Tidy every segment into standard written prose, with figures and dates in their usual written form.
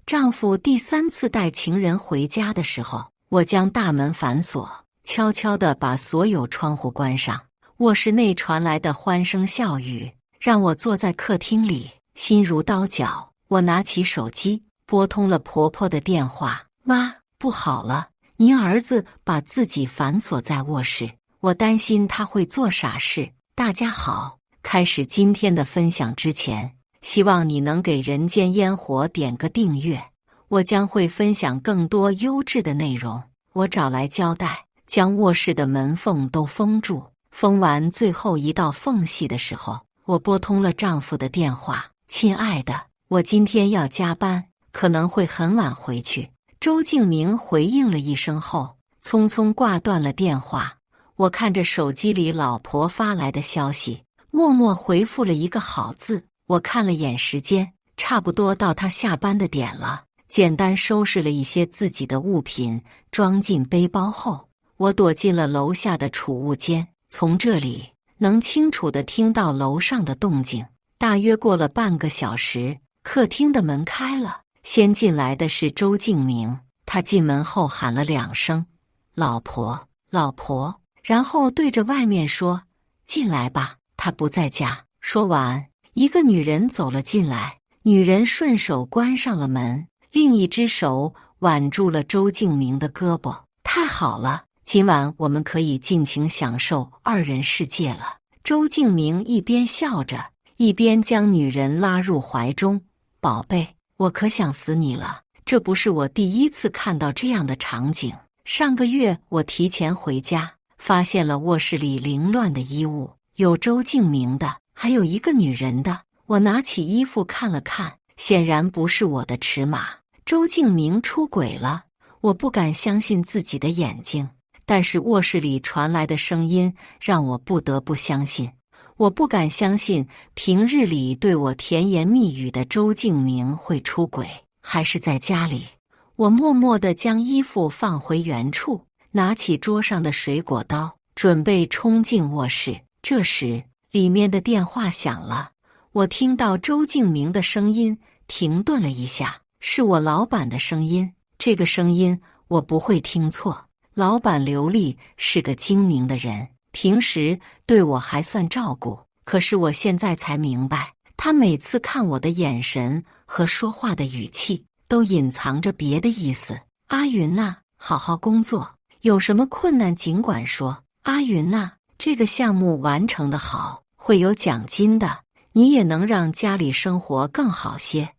丈夫第3次带情人回家的时候，我将大门反锁，悄悄地把所有窗户关上。卧室内传来的欢声笑语，让我坐在客厅里，心如刀绞。我拿起手机，拨通了婆婆的电话。妈，不好了，您儿子把自己反锁在卧室，我担心他会做傻事。大家好，开始今天的分享之前，希望你能给人间烟火点个订阅，我将会分享更多优质的内容。我找来胶带，将卧室的门缝都封住，封完最后一道缝隙的时候，我拨通了丈夫的电话。亲爱的，我今天要加班，可能会很晚回去。周敬明回应了一声后，匆匆挂断了电话。我看着手机里老婆发来的消息，默默回复了一个好字。我看了眼时间，差不多到他下班的点了。简单收拾了一些自己的物品，装进背包后，我躲进了楼下的储物间。从这里能清楚地听到楼上的动静。大约过了半个小时，客厅的门开了，先进来的是周敬明。他进门后喊了2声“老婆，老婆”，然后对着外面说：“进来吧，他不在家。”说完，一个女人走了进来，女人顺手关上了门，另一只手挽住了周敬明的胳膊。太好了，今晚我们可以尽情享受2人世界了。周敬明一边笑着，一边将女人拉入怀中。宝贝，我可想死你了。这不是我第一次看到这样的场景。上个月我提前回家，发现了卧室里凌乱的衣物，有周敬明的，还有一个女人的。我拿起衣服看了看，显然不是我的尺码。周敬明出轨了，我不敢相信自己的眼睛，但是卧室里传来的声音让我不得不相信。我不敢相信平日里对我甜言蜜语的周敬明会出轨，还是在家里。我默默地将衣服放回原处，拿起桌上的水果刀，准备冲进卧室。这时，里面的电话响了，我听到周敬明的声音，停顿了一下，是我老板的声音。这个声音我不会听错，老板刘丽是个精明的人，平时对我还算照顾，可是我现在才明白，他每次看我的眼神和说话的语气都隐藏着别的意思。阿云呐，好好工作，有什么困难尽管说。阿云呐，这个项目完成的好，会有奖金的，你也能让家里生活更好些。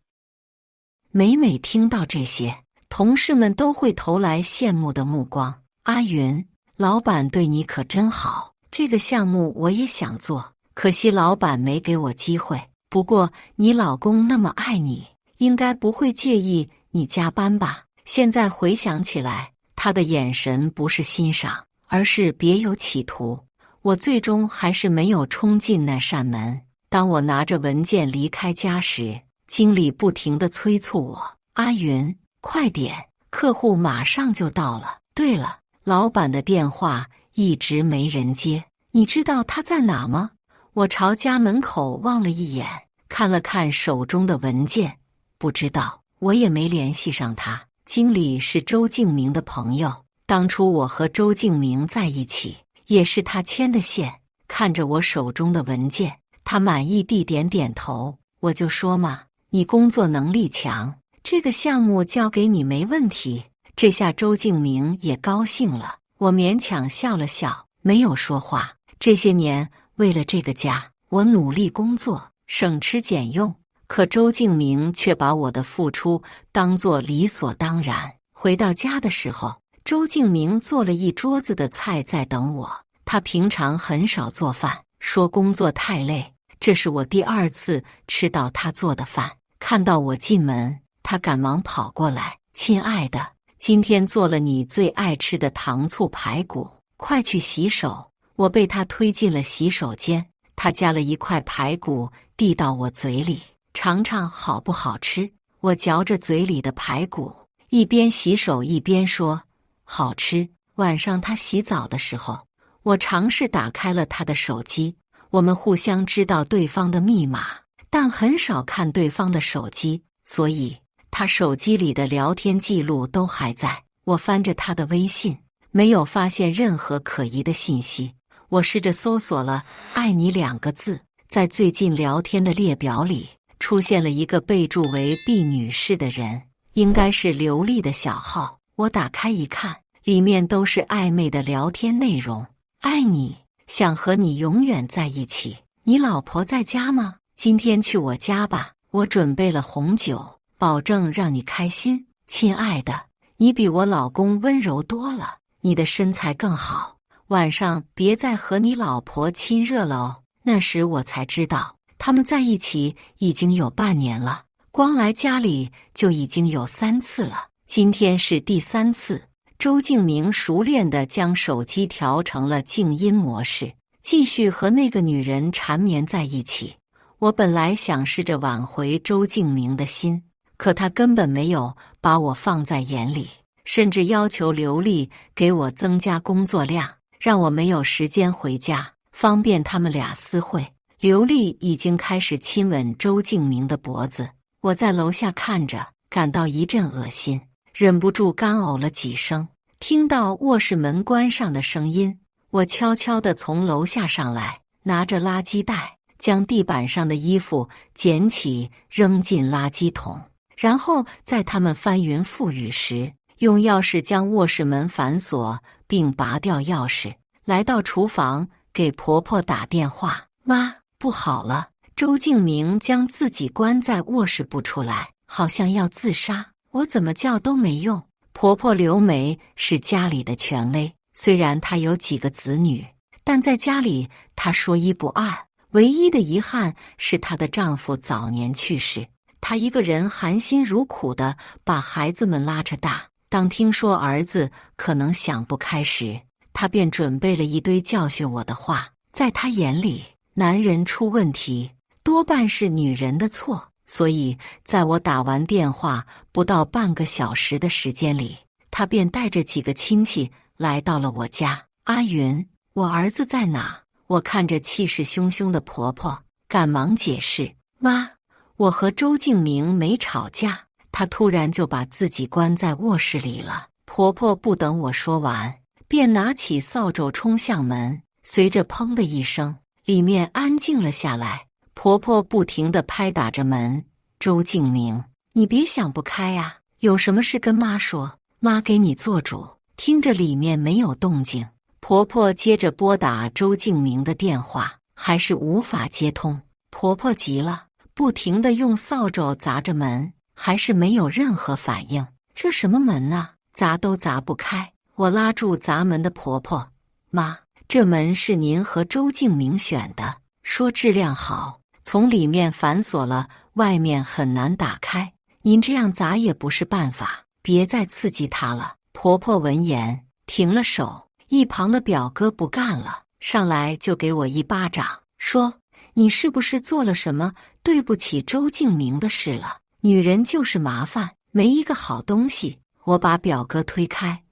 每每听到这些，同事们都会投来羡慕的目光。阿云，老板对你可真好，这个项目我也想做，可惜老板没给我机会。不过你老公那么爱你，应该不会介意你加班吧？现在回想起来，他的眼神不是欣赏，而是别有企图。我最终还是没有冲进那扇门。当我拿着文件离开家时，经理不停地催促我：“阿云，快点，客户马上就到了。对了，老板的电话一直没人接，你知道他在哪吗？”我朝家门口望了一眼，看了看手中的文件，不知道，我也没联系上他。经理是周敬明的朋友，当初我和周敬明在一起，也是他牵的线。看着我手中的文件，他满意地点点头。我就说嘛，你工作能力强，这个项目交给你没问题。这下周敬明也高兴了，我勉强笑了笑，没有说话。这些年为了这个家，我努力工作，省吃俭用，可周敬明却把我的付出当作理所当然。回到家的时候，周敬明做了一桌子的菜在等我。他平常很少做饭，说工作太累。这是我第2次吃到他做的饭。看到我进门，他赶忙跑过来：“亲爱的，今天做了你最爱吃的糖醋排骨，快去洗手。”我被他推进了洗手间，他夹了一块排骨递到我嘴里：“尝尝好不好吃？”我嚼着嘴里的排骨，一边洗手一边说：“好吃。”晚上他洗澡的时候，我尝试打开了他的手机。我们互相知道对方的密码，但很少看对方的手机，所以他手机里的聊天记录都还在。我翻着他的微信，没有发现任何可疑的信息。我试着搜索了“爱你”2个字，在最近聊天的列表里出现了一个备注为 B 女士的人，应该是刘丽的小号。我打开一看，里面都是暧昧的聊天内容。爱你，想和你永远在一起。你老婆在家吗？今天去我家吧，我准备了红酒，保证让你开心。亲爱的，你比我老公温柔多了，你的身材更好，晚上别再和你老婆亲热了哦。那时我才知道，他们在一起已经有半年了，光来家里就已经有3次了，今天是第3次。周敬明熟练地将手机调成了静音模式，继续和那个女人缠绵在一起。我本来想试着挽回周敬明的心，可他根本没有把我放在眼里，甚至要求刘丽给我增加工作量，让我没有时间回家，方便他们俩私会。刘丽已经开始亲吻周敬明的脖子，我在楼下看着，感到一阵恶心，忍不住干呕了几声。听到卧室门关上的声音，我悄悄地从楼下上来，拿着垃圾袋，将地板上的衣服捡起扔进垃圾桶，然后在他们翻云覆雨时，用钥匙将卧室门反锁并拔掉钥匙，来到厨房给婆婆打电话。妈，不好了，周敬明将自己关在卧室不出来，好像要自杀，我怎么叫都没用。婆婆刘梅是家里的权威，虽然她有几个子女，但在家里她说一不二。唯一的遗憾是她的丈夫早年去世，她一个人含辛茹苦地把孩子们拉扯大。当听说儿子可能想不开时，她便准备了一堆教训我的话。在她眼里，男人出问题多半是女人的错。所以在我打完电话不到半个小时的时间里，他便带着几个亲戚来到了我家。阿云，我儿子在哪？我看着气势汹汹的婆婆，赶忙解释：妈，我和周敬明没吵架，他突然就把自己关在卧室里了。婆婆不等我说完，便拿起扫帚冲向门，随着砰的一声，里面安静了下来。婆婆不停地拍打着门，周敬明，你别想不开啊，有什么事跟妈说，妈给你做主。听着里面没有动静，婆婆接着拨打周敬明的电话，还是无法接通。婆婆急了，不停地用扫帚砸着门，还是没有任何反应。这什么门啊，砸都砸不开。我拉住砸门的婆婆，妈，这门是您和周敬明选的，说质量好，从里面反锁了，外面很难打开。您这样砸也不是办法，别再刺激他了。婆婆闻言停了手，一旁的表哥不干了，上来就给我一巴掌，说：你是不是做了什么对不起周敬明的事了？女人就是麻烦，没一个好东西。我把表哥推开，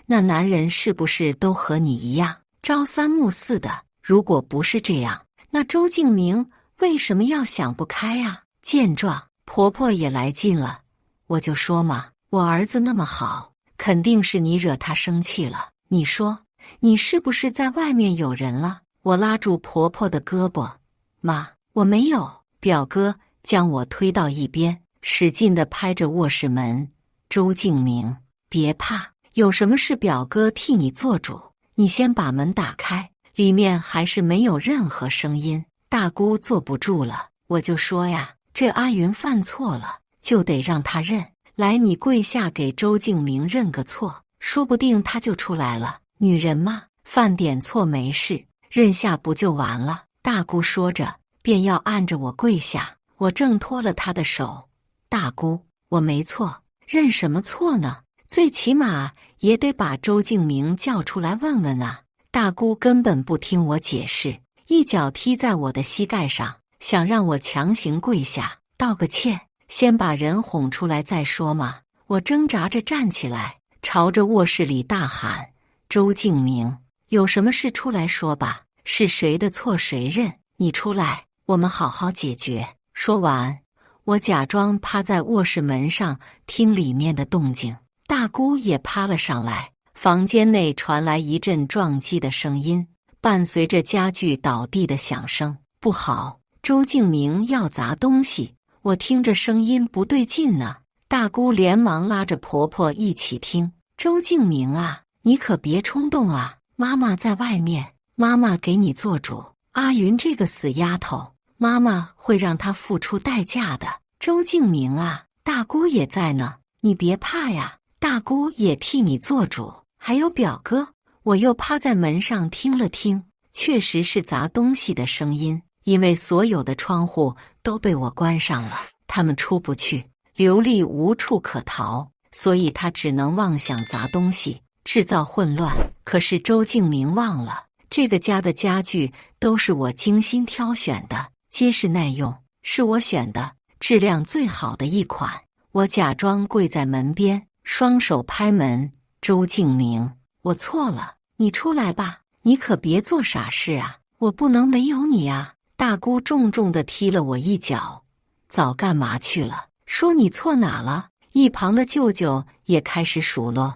那男人是不是都和你一样，朝三暮四的？如果不是这样，那周敬明为什么要想不开啊？见状，婆婆也来劲了，我就说嘛，我儿子那么好，肯定是你惹他生气了。你说，你是不是在外面有人了？我拉住婆婆的胳膊，妈，我没有。表哥将我推到一边，使劲地拍着卧室门。周敬明，别怕，有什么事表哥替你做主。你先把门打开，里面还是没有任何声音。大姑坐不住了，我就说呀，这阿云犯错了，就得让他认。来，你跪下给周敬明认个错，说不定他就出来了。女人嘛，犯点错没事，认下不就完了？大姑说着，便要按着我跪下。我挣脱了她的手。大姑，我没错，认什么错呢？最起码也得把周敬明叫出来问问啊！大姑根本不听我解释，一脚踢在我的膝盖上，想让我强行跪下道个歉，先把人哄出来再说嘛。我挣扎着站起来，朝着卧室里大喊：周敬明，有什么事出来说吧，是谁的错谁认，你出来，我们好好解决。说完，我假装趴在卧室门上听里面的动静，大姑也趴了上来。房间内传来一阵撞击的声音，伴随着家具倒地的响声。不好，周敬明要砸东西！我听着声音不对劲呢。大姑连忙拉着婆婆一起听。周敬明啊，你可别冲动啊，妈妈在外面，妈妈给你做主。阿云这个死丫头，妈妈会让她付出代价的。周敬明啊，大姑也在呢，你别怕呀，大姑也替你做主。还有表哥，我又趴在门上听了听，确实是砸东西的声音，因为所有的窗户都被我关上了，他们出不去，刘丽无处可逃，所以他只能妄想砸东西，制造混乱。可是周敬明忘了，这个家的家具都是我精心挑选的，结实耐用，是我选的，质量最好的一款。我假装跪在门边，双手拍门。周敬明，我错了，你出来吧，你可别做傻事啊，我不能没有你啊！大姑重重地踢了我一脚，早干嘛去了？说你错哪了？一旁的舅舅也开始数落，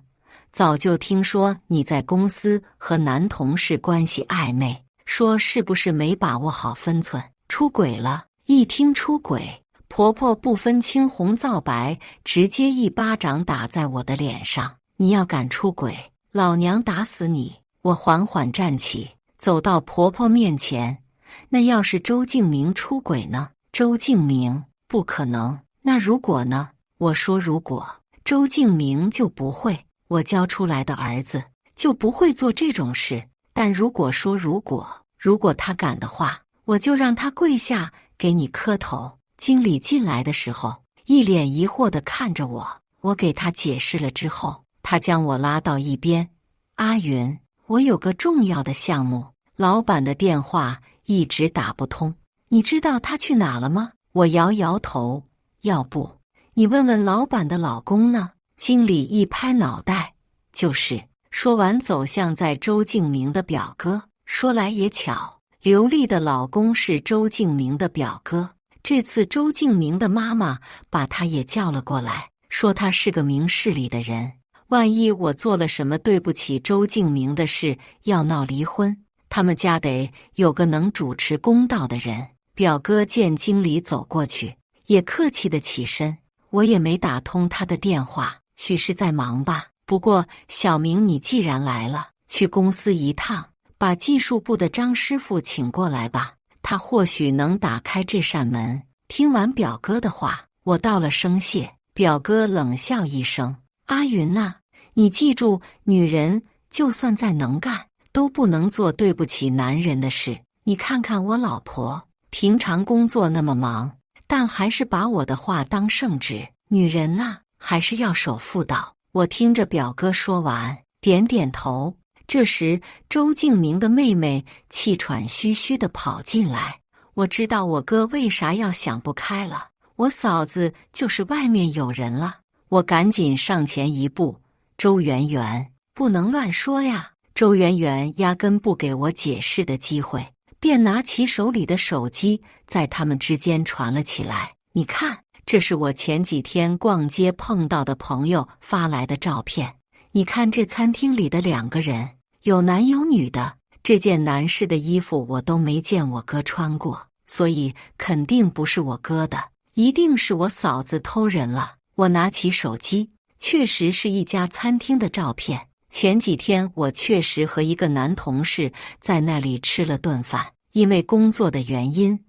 早就听说你在公司和男同事关系暧昧，说是不是没把握好分寸，出轨了？一听出轨，婆婆不分青红皂白，直接一巴掌打在我的脸上。你要敢出轨，老娘打死你！我缓缓站起，走到婆婆面前。那要是周敬明出轨呢？周敬明，不可能。那如果呢？我说如果，周敬明就不会，我教出来的儿子就不会做这种事。但如果说如果他敢的话，我就让他跪下给你磕头。经理进来的时候，一脸疑惑地看着我，我给他解释了之后，他将我拉到一边。阿云，我有个重要的项目，老板的电话一直打不通，你知道他去哪了吗？我摇摇头，要不你问问老板的老公呢？经理一拍脑袋，就是。说完走向在周敬明的表哥。说来也巧，刘丽的老公是周敬明的表哥，这次周敬明的妈妈把他也叫了过来，说他是个明事理的人，万一我做了什么对不起周敬明的事，要闹离婚，他们家得有个能主持公道的人。表哥见经理走过去，也客气地起身。我也没打通他的电话，许是在忙吧。不过小明，你既然来了，去公司一趟，把技术部的张师傅请过来吧，他或许能打开这扇门。听完表哥的话，我道了声谢。表哥冷笑一声，阿云呐，你记住，女人就算再能干，都不能做对不起男人的事。你看看我老婆，平常工作那么忙，但还是把我的话当圣旨。女人呐，还是要守妇道。我听着表哥说完，点点头。这时，周敬明的妹妹气喘吁吁地跑进来。我知道我哥为啥要想不开了，我嫂子就是外面有人了。我赶紧上前一步，周圆圆，不能乱说呀。周圆圆压根不给我解释的机会，便拿起手里的手机，在他们之间传了起来。你看，这是我前几天逛街碰到的朋友发来的照片。你看这餐厅里的两个人，有男有女的。这件男士的衣服我都没见我哥穿过，所以肯定不是我哥的，一定是我嫂子偷人了。我拿起手机，确实是一家餐厅的照片。前几天我确实和一个男同事在那里吃了顿饭，因为工作的原因，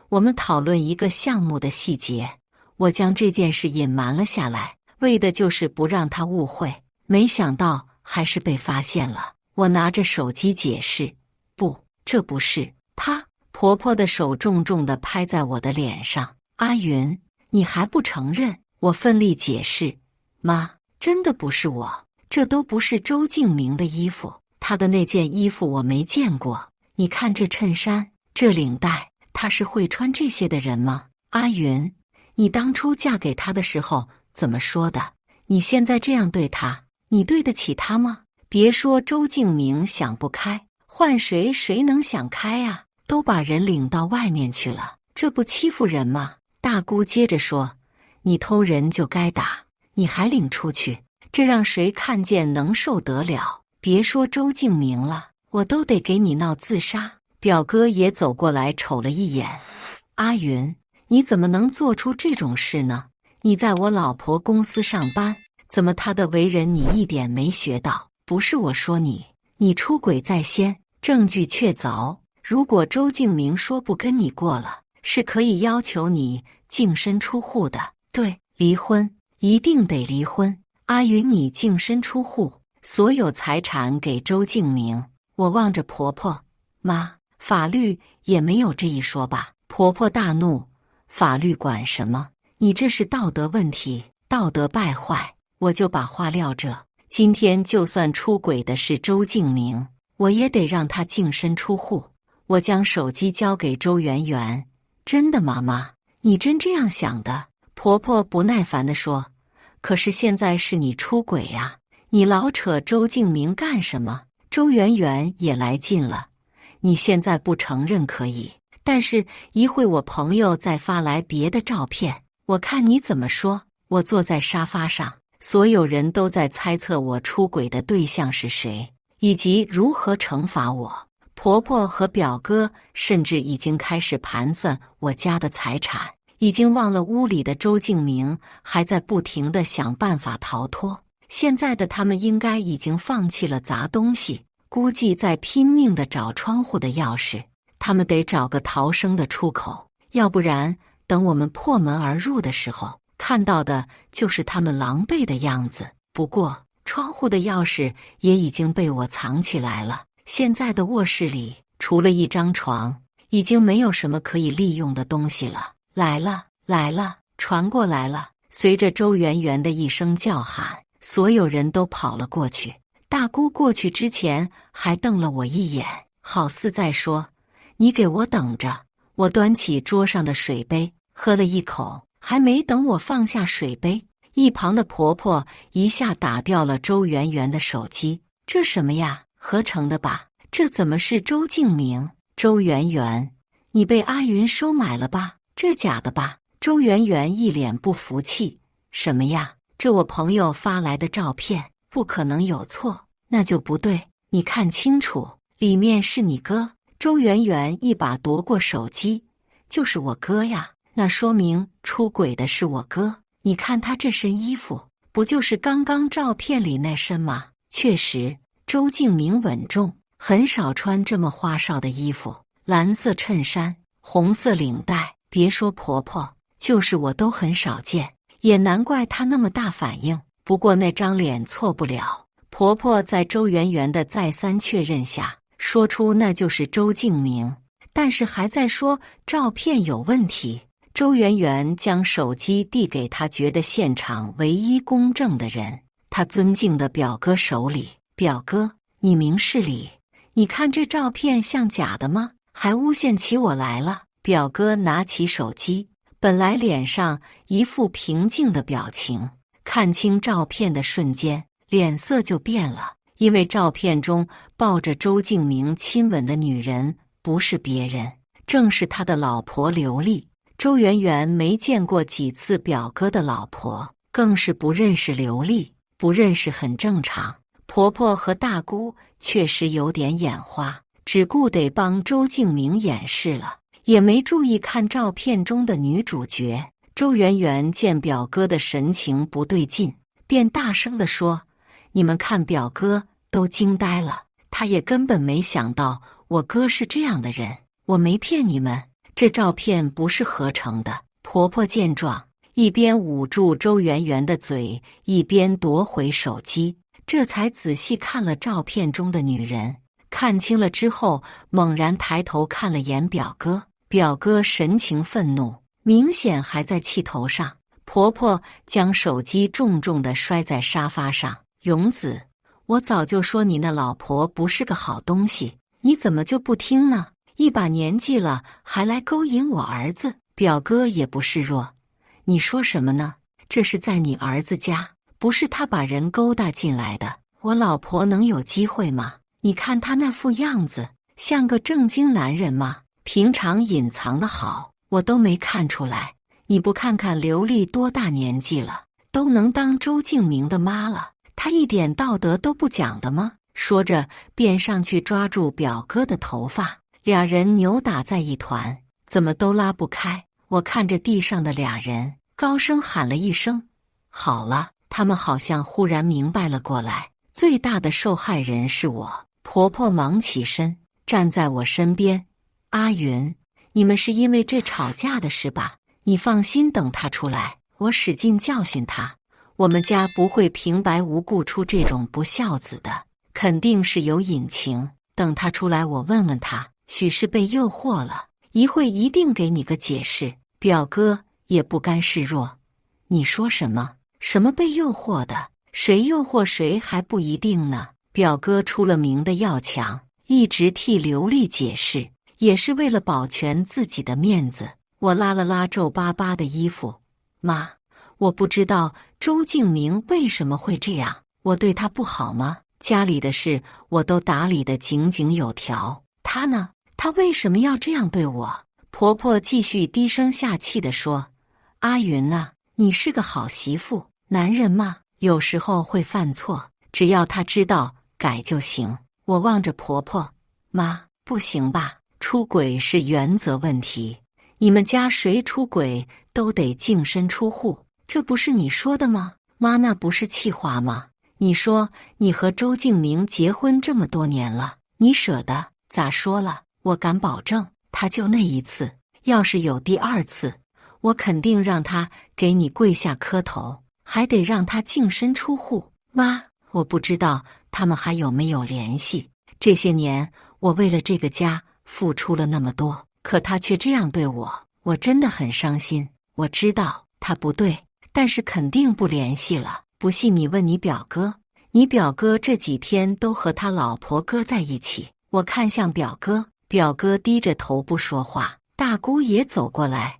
我们讨论一个项目的细节。我将这件事隐瞒了下来，为的就是不让他误会。没想到还是被发现了。我拿着手机解释，不，这不是他。婆婆的手重重地拍在我的脸上。阿云，你还不承认？我奋力解释，妈，真的不是我，这都不是周敬明的衣服，他的那件衣服我没见过。你看这衬衫，这领带，他是会穿这些的人吗？阿云，你当初嫁给他的时候怎么说的？你现在这样对他，你对得起他吗？别说周敬明想不开，换谁能想开啊？都把人领到外面去了，这不欺负人吗？大姑接着说：“你偷人就该打，你还领出去，这让谁看见能受得了？别说周敬明了，我都得给你闹自杀。”表哥也走过来瞅了一眼：“阿云，你怎么能做出这种事呢？你在我老婆公司上班，怎么她的为人你一点没学到？不是我说你，你出轨在先，证据确凿。如果周敬明说不跟你过了，是可以要求你净身出户的。对，离婚，一定得离婚。阿云，你净身出户，所有财产给周敬明。”我望着婆婆：“妈，法律也没有这一说吧？”婆婆大怒：“法律管什么？你这是道德问题，道德败坏。”我就把话撂这，今天就算出轨的是周敬明，我也得让他净身出户。我将手机交给周圆圆：“真的，妈妈，你真这样想的？”婆婆不耐烦地说：“可是现在是你出轨呀，你老扯周敬明干什么？”周圆圆也来劲了：“你现在不承认可以，但是一会我朋友再发来别的照片，我看你怎么说。”我坐在沙发上，所有人都在猜测我出轨的对象是谁，以及如何惩罚我。婆婆和表哥甚至已经开始盘算我家的财产，已经忘了屋里的周敬明还在不停地想办法逃脱。现在的他们应该已经放弃了砸东西，估计在拼命地找窗户的钥匙。他们得找个逃生的出口，要不然等我们破门而入的时候，看到的就是他们狼狈的样子。不过窗户的钥匙也已经被我藏起来了。现在的卧室里除了一张床，已经没有什么可以利用的东西了。来了，来了，传过来了！随着周圆圆的一声叫喊，所有人都跑了过去。大姑过去之前还瞪了我一眼，好似在说：“你给我等着。”我端起桌上的水杯，喝了一口，还没等我放下水杯，一旁的婆婆一下打掉了周圆圆的手机。“这什么呀？合成的吧？这怎么是周敬明？”“周圆圆，你被阿云收买了吧？这假的吧？”周圆圆一脸不服气：“什么呀？这我朋友发来的照片，不可能有错。”“那就不对，你看清楚，里面是你哥。”周圆圆一把夺过手机：“就是我哥呀，那说明出轨的是我哥。你看他这身衣服，不就是刚刚照片里那身吗？”确实，周敬明稳重，很少穿这么花哨的衣服，蓝色衬衫，红色领带。别说婆婆，就是我都很少见，也难怪她那么大反应。不过那张脸错不了。婆婆在周圆圆的再三确认下，说出那就是周敬明，但是还在说照片有问题。周圆圆将手机递给她觉得现场唯一公正的人，她尊敬的表哥手里。“表哥，你明事理，你看这照片像假的吗？还诬陷起我来了。”表哥拿起手机，本来脸上一副平静的表情，看清照片的瞬间，脸色就变了。因为照片中抱着周敬明亲吻的女人不是别人，正是他的老婆刘丽。周圆圆没见过几次表哥的老婆，更是不认识刘丽。不认识很正常。婆婆和大姑确实有点眼花，只顾得帮周敬明掩饰了，也没注意看照片中的女主角。周圆圆见表哥的神情不对劲，便大声地说：“你们看！”表哥都惊呆了，他也根本没想到我哥是这样的人。我没骗你们，这照片不是合成的。婆婆见状，一边捂住周圆圆的嘴，一边夺回手机，这才仔细看了照片中的女人。看清了之后，猛然抬头看了眼表哥，表哥神情愤怒，明显还在气头上。婆婆将手机重重地摔在沙发上：“勇子，我早就说你那老婆不是个好东西，你怎么就不听呢？一把年纪了，还来勾引我儿子。”表哥也不示弱：“你说什么呢？这是在你儿子家，不是他把人勾搭进来的。我老婆能有机会吗？你看他那副样子，像个正经男人吗？平常隐藏的好，我都没看出来。你不看看刘丽多大年纪了，都能当周敬明的妈了，她一点道德都不讲的吗？说着便上去抓住表哥的头发，俩人扭打在一团，怎么都拉不开。我看着地上的俩人，高声喊了一声：好了！他们好像忽然明白了过来，最大的受害人是我。婆婆忙起身，站在我身边：阿云，你们是因为这吵架的事吧？你放心，等他出来，我使劲教训他。我们家不会平白无故出这种不孝子的，肯定是有隐情。等他出来，我问问他，许是被诱惑了，一会一定给你个解释。表哥也不甘示弱：你说什么？什么被诱惑的？谁诱惑谁还不一定呢。表哥出了名的要强，一直替刘丽解释，也是为了保全自己的面子。我拉了拉皱巴巴的衣服：妈，我不知道周敬明为什么会这样，我对他不好吗？家里的事我都打理得井井有条，他呢？他为什么要这样对我？婆婆继续低声下气地说：阿云啊，你是个好媳妇，男人嘛，有时候会犯错，只要他知道改就行。我望着婆婆：妈，不行吧？出轨是原则问题，你们家谁出轨都得净身出户，这不是你说的吗？妈，那不是气话吗？你说你和周敬明结婚这么多年了，你舍得？咋说了？我敢保证，他就那一次，要是有第二次，我肯定让他给你跪下磕头，还得让他净身出户。妈，我不知道他们还有没有联系。这些年我为了这个家付出了那么多，可他却这样对我，我真的很伤心。我知道他不对，但是肯定不联系了。不信你问你表哥，你表哥这几天都和他老婆搁在一起。我看向表哥，表哥低着头不说话。大姑也走过来：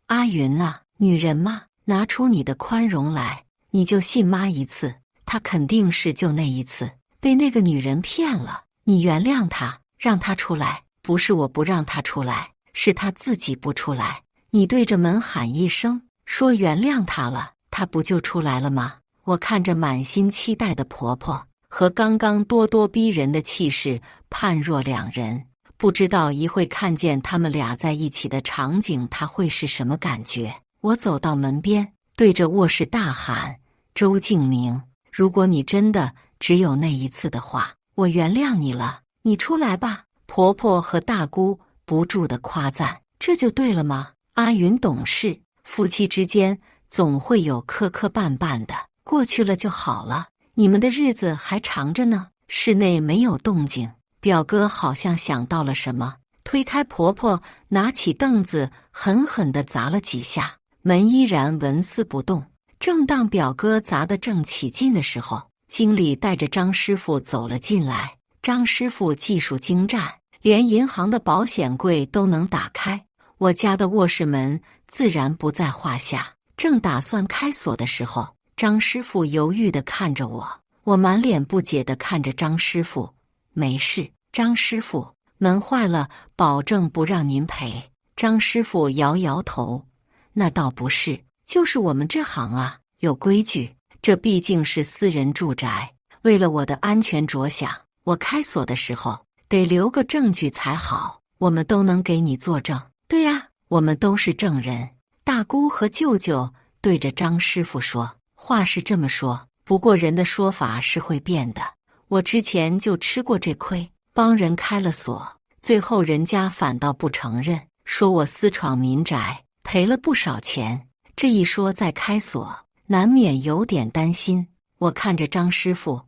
阿云啊，女人嘛，拿出你的宽容来，你就信妈一次，她肯定是就那一次被那个女人骗了，你原谅她，让她出来。不是我不让她出来，是她自己不出来。你对着门喊一声，说原谅她了，她不就出来了吗？我看着满心期待的婆婆和刚刚咄咄逼人的气势判若两人，不知道一会看见他们俩在一起的场景，她会是什么感觉？我走到门边，对着卧室大喊：周敬明，如果你真的只有那一次的话，我原谅你了，你出来吧。婆婆和大姑不住地夸赞：这就对了吗？阿云懂事，夫妻之间总会有磕磕绊绊的，过去了就好了，你们的日子还长着呢。室内没有动静，表哥好像想到了什么，推开婆婆，拿起凳子狠狠地砸了几下，门依然纹丝不动。正当表哥砸得正起劲的时候，经理带着张师傅走了进来。张师傅技术精湛，连银行的保险柜都能打开，我家的卧室门自然不在话下。正打算开锁的时候，张师傅犹豫地看着我，我满脸不解地看着张师傅：没事，张师傅，门坏了，保证不让您赔。张师傅摇摇头：那倒不是，就是我们这行啊，有规矩，这毕竟是私人住宅，为了我的安全着想，我开锁的时候得留个证据才好，我们都能给你作证。对呀，我们都是证人。大姑和舅舅对着张师傅说：话是这么说，不过人的说法是会变的。我之前就吃过这亏，帮人开了锁，最后人家反倒不承认，说我私闯民宅，赔了不少钱。这一说再开锁，难免有点担心。我看着张师傅：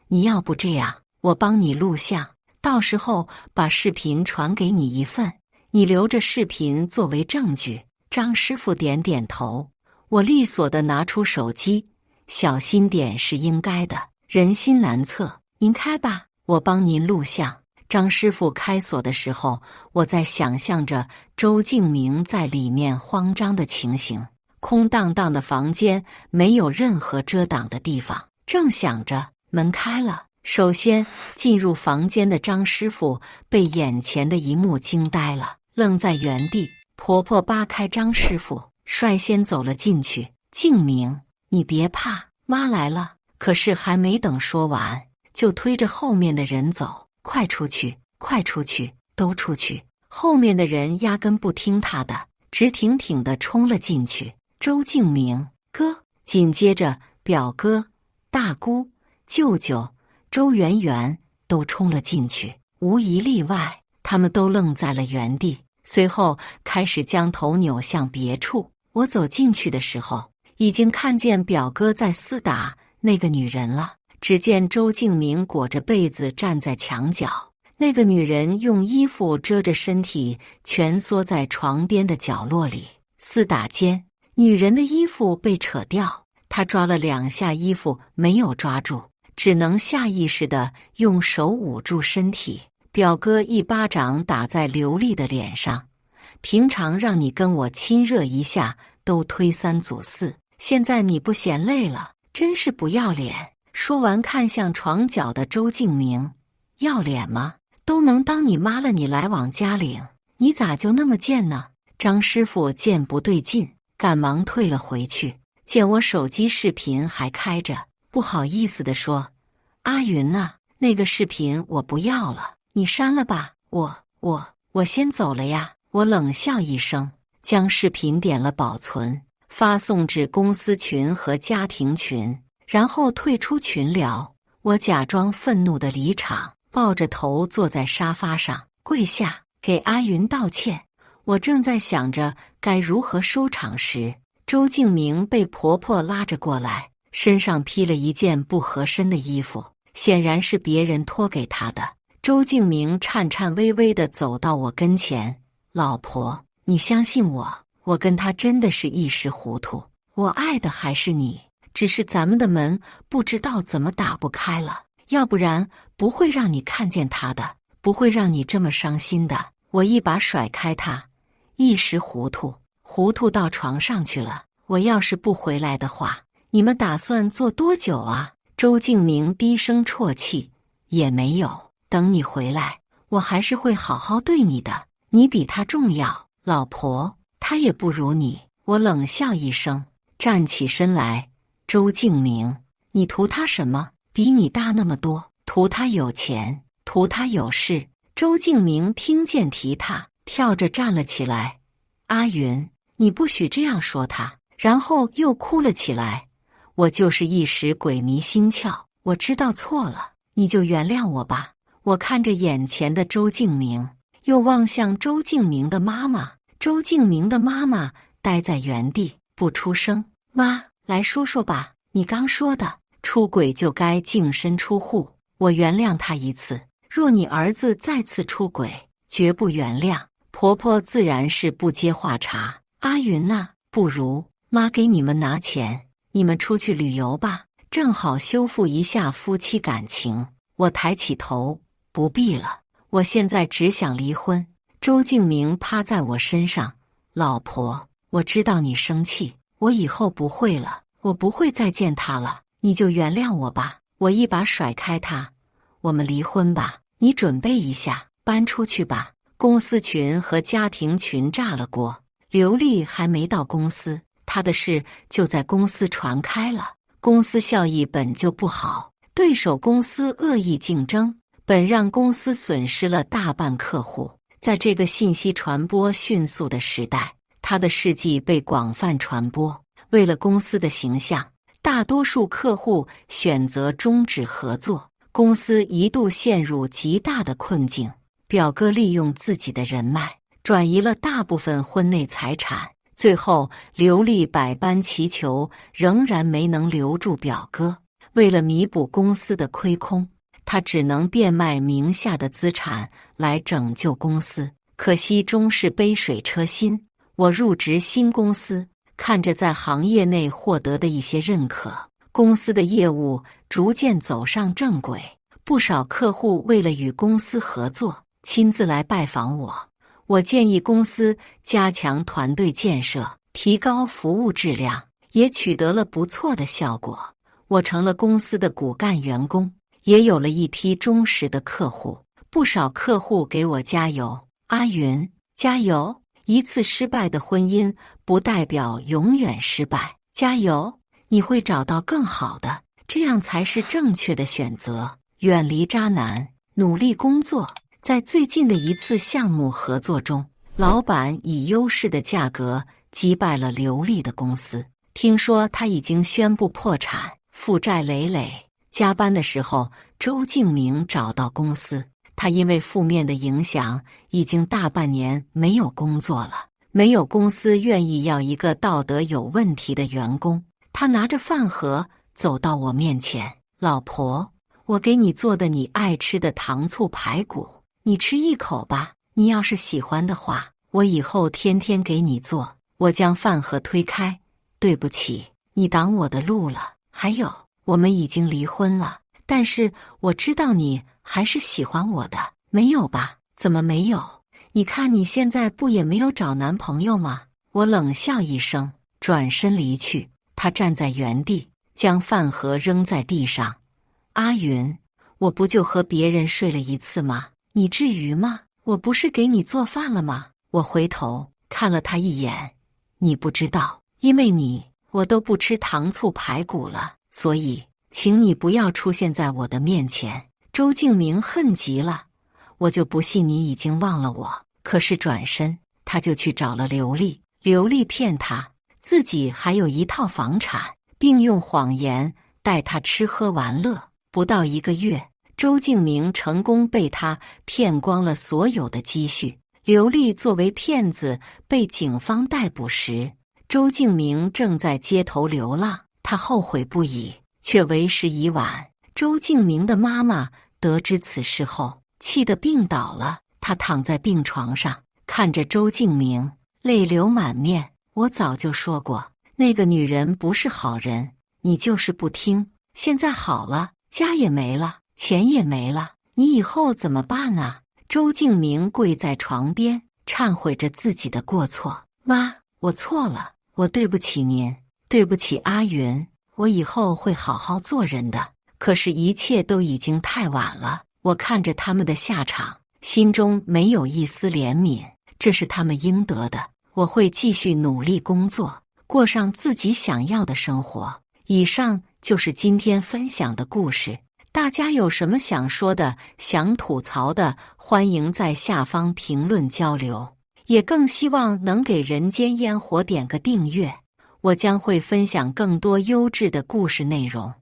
你要不这样，我帮你录像，到时候把视频传给你一份，你留着视频作为证据。张师傅点点头，我利索地拿出手机：小心点是应该的，人心难测，您开吧，我帮您录像。张师傅开锁的时候，我在想象着周敬明在里面慌张的情形，空荡荡的房间，没有任何遮挡的地方。正想着，门开了，首先进入房间的张师傅被眼前的一幕惊呆了，愣在原地。婆婆扒开张师傅，率先走了进去。静明，你别怕，妈来了。可是还没等说完，就推着后面的人走，快出去，快出去，都出去。后面的人压根不听他的，直挺挺地冲了进去。周敬明哥，紧接着表哥、大姑、舅舅、周圆圆都冲了进去，无一例外，他们都愣在了原地，随后开始将头扭向别处。我走进去的时候，已经看见表哥在厮打那个女人了。只见周敬明裹着被子站在墙角，那个女人用衣服遮着身体，蜷缩在床边的角落里。厮打间，女人的衣服被扯掉，她抓了2下衣服没有抓住，只能下意识地用手捂住身体。表哥一巴掌打在刘丽的脸上，平常让你跟我亲热一下都推3阻4，现在你不嫌累了，真是不要脸。说完看向床角的周敬明，要脸吗？都能当你妈了，你来往家领，你咋就那么贱呢？张师傅见不对劲，赶忙退了回去，见我手机视频还开着，不好意思地说：阿云呐，那个视频我不要了，你删了吧，我先走了呀。我冷笑一声，将视频点了保存，发送至公司群和家庭群，然后退出群聊。我假装愤怒地离场，抱着头坐在沙发上，跪下给阿云道歉。我正在想着该如何收场时，周敬明被婆婆拉着过来，身上披了一件不合身的衣服，显然是别人托给他的。周敬明颤颤巍巍地走到我跟前，老婆，你相信我跟他真的是一时糊涂，我爱的还是你，只是咱们的门不知道怎么打不开了，要不然不会让你看见他的，不会让你这么伤心的。我一把甩开他，一时糊涂到床上去了。我要是不回来的话，你们打算做多久啊？周敬明低声啜泣，也没有，等你回来，我还是会好好对你的，你比他重要，老婆，他也不如你。我冷笑一声，站起身来。周敬明，你图他什么？比你大那么多，图他有钱，图他有势。周敬明听见提他，跳着站了起来。阿云，你不许这样说他。然后又哭了起来。我就是一时鬼迷心窍，我知道错了，你就原谅我吧。我看着眼前的周敬明，又望向周敬明的妈妈。周敬明的妈妈呆在原地不出声。妈，来说说吧，你刚说的出轨就该净身出户，我原谅他一次，若你儿子再次出轨，绝不原谅。婆婆自然是不接话茬。阿云呐，不如妈给你们拿钱，你们出去旅游吧，正好修复一下夫妻感情。我抬起头，不必了，我现在只想离婚。周敬明趴在我身上，老婆，我知道你生气，我以后不会了，我不会再见他了，你就原谅我吧。我一把甩开他，我们离婚吧，你准备一下，搬出去吧。公司群和家庭群炸了锅，刘丽还没到公司，她的事就在公司传开了。公司效益本就不好，对手公司恶意竞争，本让公司损失了大半客户。在这个信息传播迅速的时代，他的事迹被广泛传播。为了公司的形象，大多数客户选择终止合作，公司一度陷入极大的困境。表哥利用自己的人脉，转移了大部分婚内财产，最后刘丽百般祈求，仍然没能留住表哥。为了弥补公司的亏空，他只能变卖名下的资产来拯救公司，可惜终是杯水车薪。我入职新公司，看着在行业内获得的一些认可，公司的业务逐渐走上正轨，不少客户为了与公司合作，亲自来拜访我。我建议公司加强团队建设，提高服务质量，也取得了不错的效果。我成了公司的骨干员工，也有了一批忠实的客户，不少客户给我加油。阿云，加油！一次失败的婚姻不代表永远失败，加油，你会找到更好的，这样才是正确的选择。远离渣男，努力工作。在最近的一次项目合作中，老板以优势的价格击败了刘丽的公司。听说他已经宣布破产，负债累累。加班的时候，周敬明找到公司，他因为负面的影响，已经大半年没有工作了。没有公司愿意要一个道德有问题的员工。他拿着饭盒走到我面前，老婆，我给你做的你爱吃的糖醋排骨，你吃一口吧。你要是喜欢的话，我以后天天给你做。我将饭盒推开，对不起，你挡我的路了。还有，我们已经离婚了，但是我知道你还是喜欢我的。没有吧？怎么没有？你看你现在不也没有找男朋友吗？我冷笑一声，转身离去。他站在原地，将饭盒扔在地上。阿云，我不就和别人睡了一次吗？你至于吗？我不是给你做饭了吗？我回头看了他一眼，你不知道，因为你，我都不吃糖醋排骨了，所以，请你不要出现在我的面前。周敬明恨极了，我就不信你已经忘了我。可是转身，他就去找了刘丽。刘丽骗他，自己还有一套房产，并用谎言带他吃喝玩乐。不到1个月，周敬明成功被他骗光了所有的积蓄。刘丽作为骗子被警方逮捕时，周敬明正在街头流浪，他后悔不已，却为时已晚。周敬明的妈妈得知此事后，气得病倒了。她躺在病床上，看着周敬明，泪流满面。我早就说过，那个女人不是好人，你就是不听。现在好了，家也没了，钱也没了，你以后怎么办啊？周敬明跪在床边，忏悔着自己的过错。妈，我错了，我对不起您，对不起阿云，我以后会好好做人的。可是，一切都已经太晚了。我看着他们的下场，心中没有一丝怜悯，这是他们应得的。我会继续努力工作，过上自己想要的生活。以上就是今天分享的故事。大家有什么想说的、想吐槽的，欢迎在下方评论交流。也更希望能给人间烟火点个订阅，我将会分享更多优质的故事内容。